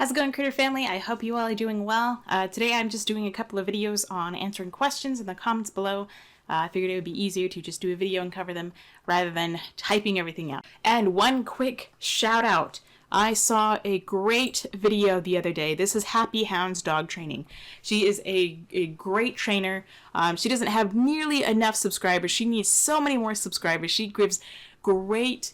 How's it going, Critter Family? I hope you all are doing well. Today I'm just doing a couple of videos on answering questions in the comments below. I figured it would be easier to just do a video and cover them rather than typing everything out. And one quick shout out. I saw a great video the other day. This is Happy Hound's dog training. She is a great trainer. She doesn't have nearly enough subscribers. She needs so many more subscribers. She gives great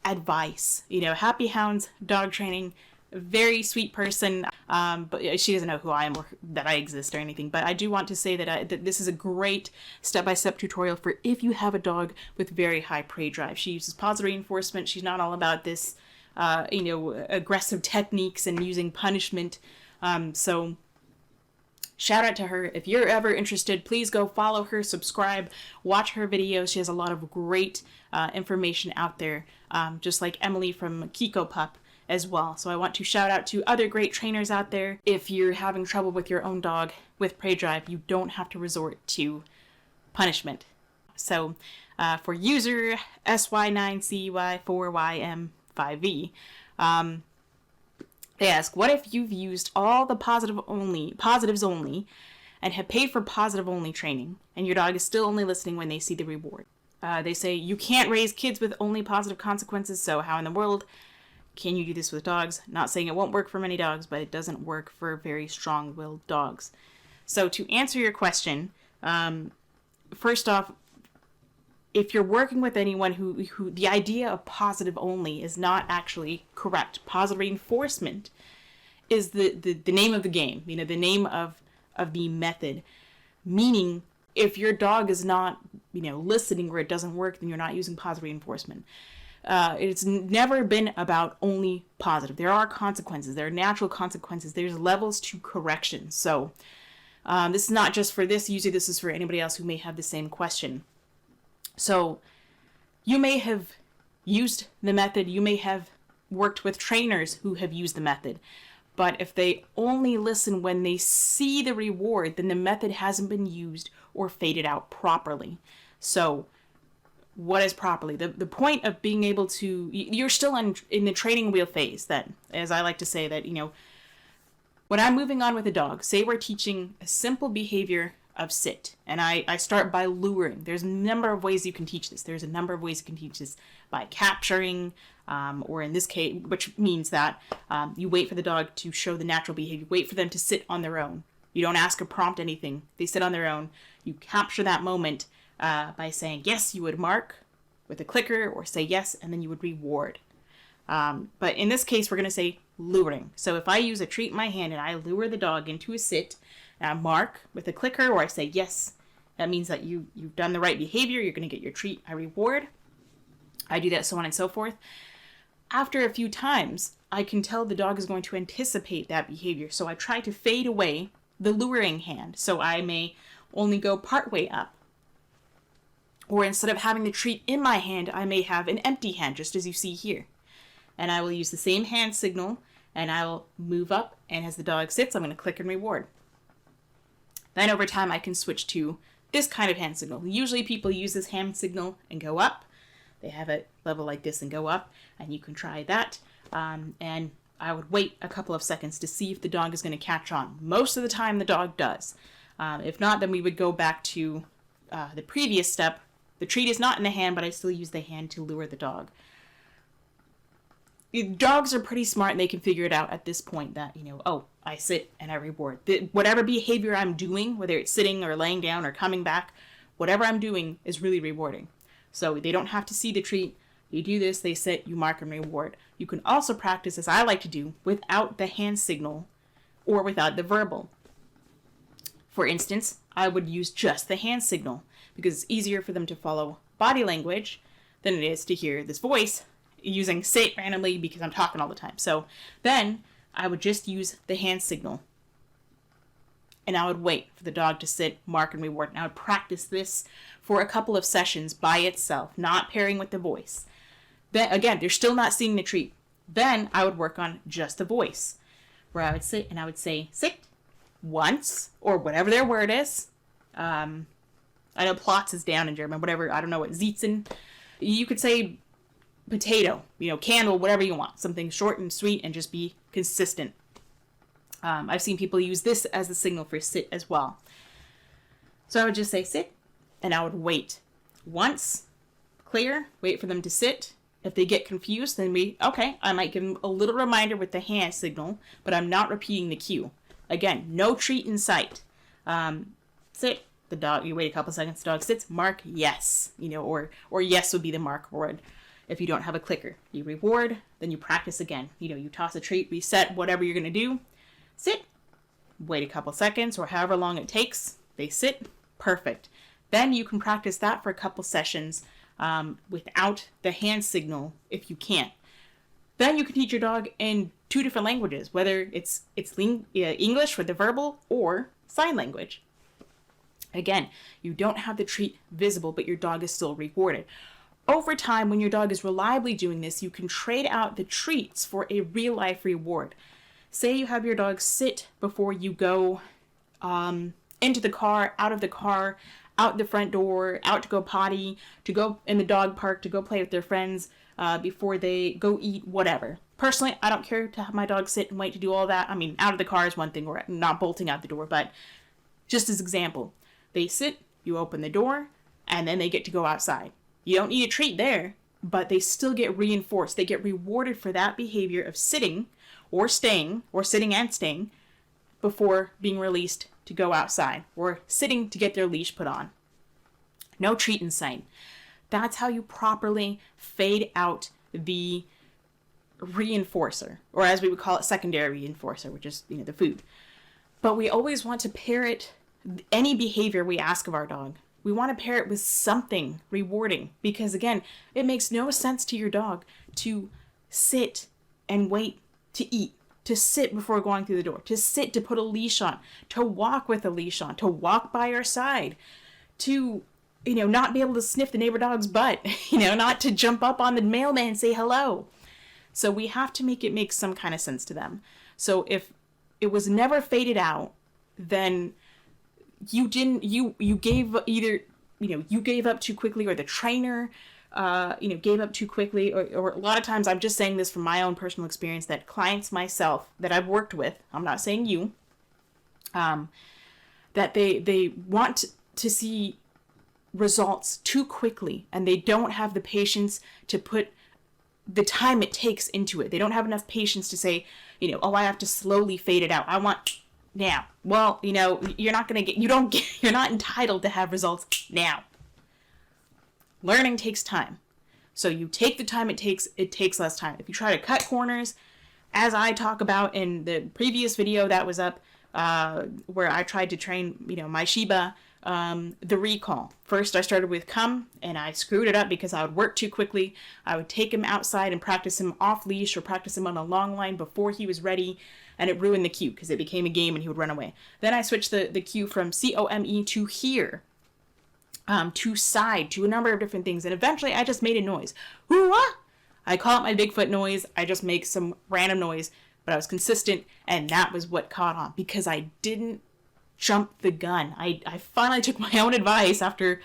advice. You know, Happy Hound's dog training, very sweet person, but she doesn't know who I am or that I exist or anything. But I do want to say that this is a great step-by-step tutorial for if you have a dog with very high prey drive. She uses positive reinforcement. She's not all about this, aggressive techniques and using punishment. So shout out to her. If you're ever interested, please go follow her, subscribe, watch her videos. She has a lot of great information out there, just like Emily from Kiko Pup as well. So I want to shout out to other great trainers out there. If you're having trouble with your own dog with prey drive, you don't have to resort to punishment. So for user SY9CY4YM5V, they ask, what if you've used all the positives only and have paid for positive only training and your dog is still only listening when they see the reward? They say you can't raise kids with only positive consequences, so how in the world can you do this with dogs? Not saying it won't work for many dogs, but it doesn't work for very strong-willed dogs. So to answer your question, first off, if you're working with anyone who the idea of positive only is not actually correct. Positive reinforcement is the name of the game, you know, the name of the method. Meaning, if your dog is not, listening or it doesn't work, then you're not using positive reinforcement. It's never been about only positive. There are consequences. There are natural consequences. There's levels to correction. So this is not just for this user. This is for anybody else who may have the same question. So you may have used the method, you may have worked with trainers who have used the method, but if they only listen when they see the reward, then the method hasn't been used or faded out properly. So what is properly? The point of being able to, you're still in the training wheel phase then, as I like to say that, when I'm moving on with a dog, say we're teaching a simple behavior of sit, and I start by luring. There's a number of ways you can teach this. There's a number of ways you can teach this by capturing, or in this case, which means that you wait for the dog to show the natural behavior. Wait for them to sit on their own. You don't ask or prompt anything. They sit on their own. You capture that moment by saying, yes, you would mark with a clicker, or say yes, and then you would reward. But in this case, we're going to say luring. So if I use a treat in my hand and I lure the dog into a sit, and I mark with a clicker, or I say yes, that means that you've done the right behavior. You're going to get your treat. I reward. I do that, so on and so forth. After a few times, I can tell the dog is going to anticipate that behavior. So I try to fade away the luring hand. So I may only go partway up. Or instead of having the treat in my hand, I may have an empty hand, just as you see here. And I will use the same hand signal, and I will move up, and as the dog sits, I'm going to click and reward. Then over time, I can switch to this kind of hand signal. Usually people use this hand signal and go up. They have it level like this and go up, and you can try that. And I would wait a couple of seconds to see if the dog is going to catch on. Most of the time, the dog does. If not, then we would go back to the previous step. The treat is not in the hand, but I still use the hand to lure the dog. Dogs are pretty smart, and they can figure it out at this point that, oh, I sit and I reward. Whatever behavior I'm doing, whether it's sitting or laying down or coming back, whatever I'm doing is really rewarding. So they don't have to see the treat. You do this, they sit, you mark and reward. You can also practice, as I like to do, without the hand signal or without the verbal. For instance, I would use just the hand signal because it's easier for them to follow body language than it is to hear this voice using sit randomly because I'm talking all the time. So then I would just use the hand signal, and I would wait for the dog to sit, mark, and reward. And I would practice this for a couple of sessions by itself, not pairing with the voice. Then again, they're still not seeing the treat. Then I would work on just the voice, where I would sit and I would say sit once, or whatever their word is. I know Platz is down in German, whatever, I don't know what Sitzen. You could say potato, candle, whatever you want. Something short and sweet and just be consistent. I've seen people use this as the signal for sit as well. So I would just say sit, and I would wait. Once clear, wait for them to sit. If they get confused, then I might give them a little reminder with the hand signal, but I'm not repeating the cue. Again, no treat in sight. Sit. The dog, you wait a couple seconds, the dog sits, mark yes, or yes would be the mark word. If you don't have a clicker, you reward, then you practice again. You toss a treat, reset, whatever you're going to do. Sit, wait a couple seconds, or however long it takes. They sit, perfect. Then you can practice that for a couple sessions without the hand signal if you can't. Then you can teach your dog in 2 different languages, whether it's English for the verbal or sign language. Again, you don't have the treat visible, but your dog is still rewarded. Over time, when your dog is reliably doing this, you can trade out the treats for a real-life reward. Say you have your dog sit before you go into the car, out the front door, out to go potty, to go in the dog park, to go play with their friends before they go eat, whatever. Personally, I don't care to have my dog sit and wait to do all that. I mean, out of the car is one thing, or not bolting out the door, but just as example, they sit, you open the door, and then they get to go outside. You don't need a treat there, but they still get reinforced. They get rewarded for that behavior of sitting or staying, or sitting and staying, before being released to go outside, or sitting to get their leash put on. No treat in sight. That's how you properly fade out the reinforcer, or as we would call it, secondary reinforcer, which is, the food. But we always want to pair it, any behavior we ask of our dog, we want to pair it with something rewarding, because again, it makes no sense to your dog to sit and wait to eat, to sit before going through the door, to sit to put a leash on, to walk with a leash on, to walk by your side, to, not be able to sniff the neighbor dog's butt, not to jump up on the mailman and say hello. So we have to make it make some kind of sense to them. So if it was never faded out, then you gave up too quickly, or the trainer gave up too quickly, or a lot of times, I'm just saying this from my own personal experience, that clients myself that I've worked with, I'm not saying you, that they want to see results too quickly, and they don't have the patience to put the time it takes into it. They don't have enough patience to say, I have to slowly fade it out. I want now. Well, you're not entitled to have results now. Learning takes time. So you take the time it takes less time. If you try to cut corners, as I talk about in the previous video that was up, where I tried to train, my Shiba, the recall. First, I started with come, and I screwed it up because I would work too quickly. I would take him outside and practice him off leash, or practice him on a long line before he was ready, and it ruined the cue because it became a game and he would run away. Then I switched the cue from COME to here, to side, to a number of different things, and eventually I just made a noise. Hoo-ah! I call it my Bigfoot noise. I just make some random noise, but I was consistent, and that was what caught on, because I didn't jump the gun. I finally took my own advice after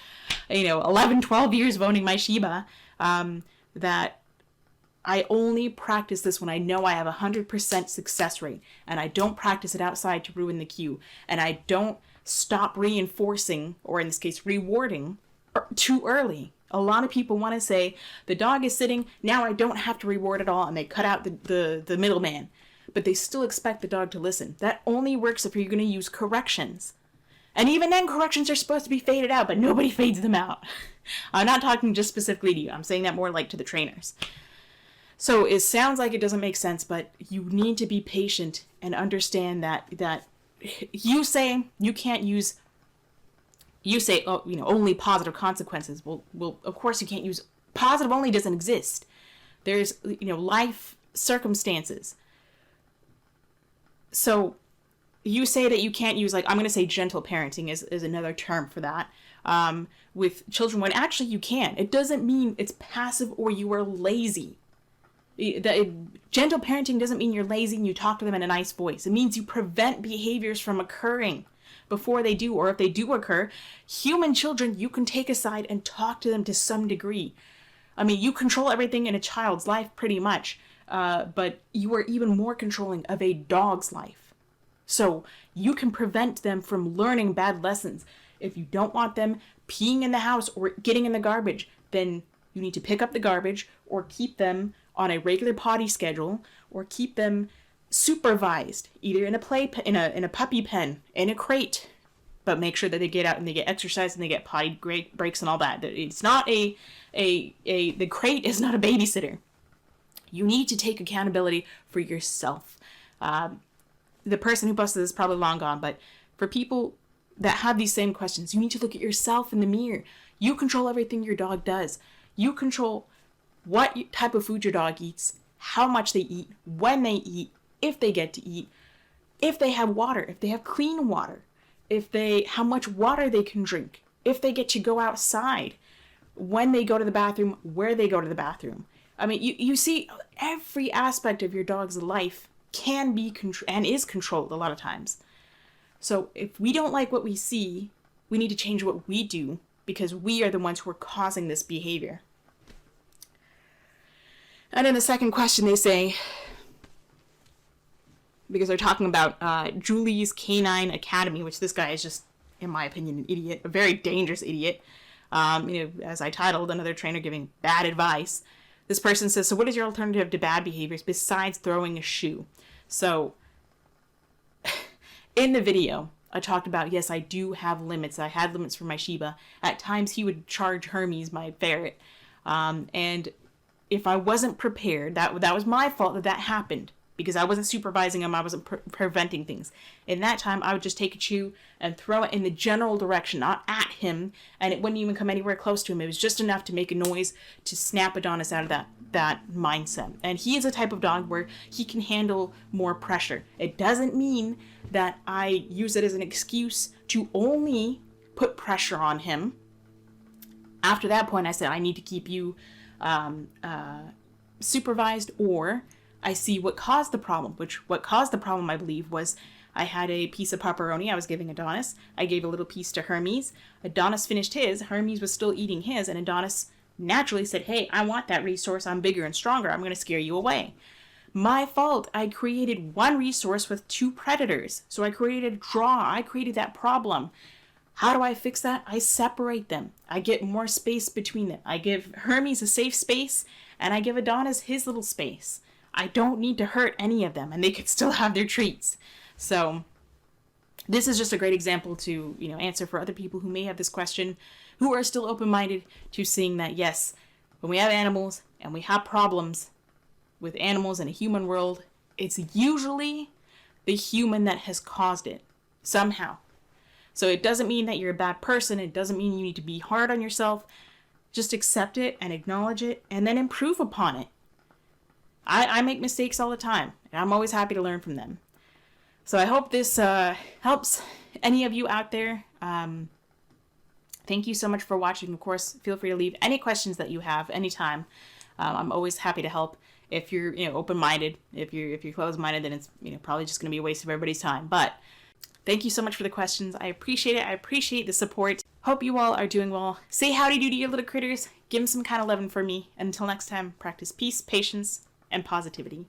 11, 12 years of owning my Shiba, that I only practice this when I know I have 100% success rate, and I don't practice it outside to ruin the cue, and I don't stop reinforcing, or in this case rewarding, too early. A lot of people want to say, the dog is sitting, now I don't have to reward at all, and they cut out the middleman. But they still expect the dog to listen. That only works if you're going to use corrections. And even then, corrections are supposed to be faded out, but nobody fades them out. I'm not talking just specifically to you. I'm saying that more like to the trainers. So it sounds like it doesn't make sense, but you need to be patient and understand that you say you can't use, only positive consequences. Well, of course you can't use, positive only doesn't exist. There's, life circumstances. So you say that you can't use, I'm going to say gentle parenting is another term for that, with children, when actually you can. It doesn't mean it's passive or you are lazy. Gentle parenting doesn't mean you're lazy and you talk to them in a nice voice. It means you prevent behaviors from occurring before they do, or if they do occur, human children, you can take aside and talk to them to some degree. I mean, you control everything in a child's life pretty much, but you are even more controlling of a dog's life. So you can prevent them from learning bad lessons. If you don't want them peeing in the house or getting in the garbage, then you need to pick up the garbage or keep them on a regular potty schedule or keep them supervised, either in a puppy pen, in a crate, but make sure that they get out and they get exercise and they get potty breaks and all that. It's not the crate is not a babysitter. You need to take accountability for yourself. The person who posted this is probably long gone, but for people that have these same questions, you need to look at yourself in the mirror. You control everything your dog does. You control what type of food your dog eats, how much they eat, when they eat, if they get to eat, if they have water, if they have clean water, how much water they can drink, if they get to go outside, when they go to the bathroom, where they go to the bathroom. I mean, you see every aspect of your dog's life can be and is controlled a lot of times. So if we don't like what we see, we need to change what we do because we are the ones who are causing this behavior. And in the second question, they say, because they're talking about Julie's Canine Academy, which this guy is just, in my opinion, an idiot, a very dangerous idiot. As I titled, another trainer giving bad advice. This person says, so what is your alternative to bad behaviors besides throwing a shoe? So in the video, I talked about, yes, I do have limits. I had limits for my Shiba. At times he would charge Hermes, my ferret. And if I wasn't prepared, that was my fault that happened. Because I wasn't supervising him, I wasn't preventing things. In that time, I would just take a chew and throw it in the general direction, not at him, and it wouldn't even come anywhere close to him. It was just enough to make a noise to snap Adonis out of that mindset. And he is a type of dog where he can handle more pressure. It doesn't mean that I use it as an excuse to only put pressure on him. After that point, I said, I need to keep you supervised, or I see what caused the problem, what caused the problem, I believe, was I had a piece of pepperoni I was giving Adonis. I gave a little piece to Hermes. Adonis finished his. Hermes was still eating his, and Adonis naturally said, hey, I want that resource. I'm bigger and stronger. I'm going to scare you away. My fault. I created one resource with two predators. So I created a draw. I created that problem. How do I fix that? I separate them. I get more space between them. I give Hermes a safe space, and I give Adonis his little space. I don't need to hurt any of them, and they could still have their treats. So this is just a great example to, answer for other people who may have this question, who are still open-minded to seeing that, yes, when we have animals and we have problems with animals in a human world, it's usually the human that has caused it somehow. So it doesn't mean that you're a bad person. It doesn't mean you need to be hard on yourself. Just accept it and acknowledge it and then improve upon it. I make mistakes all the time, and I'm always happy to learn from them. So I hope this helps any of you out there. Thank you so much for watching. Of course, feel free to leave any questions that you have anytime. I'm always happy to help. If you're open-minded, if you're closed-minded, then it's probably just going to be a waste of everybody's time. But thank you so much for the questions. I appreciate it. I appreciate the support. Hope you all are doing well. Say howdy do to your little critters. Give them some kind of loving for me. And until next time, practice peace, patience, and positivity.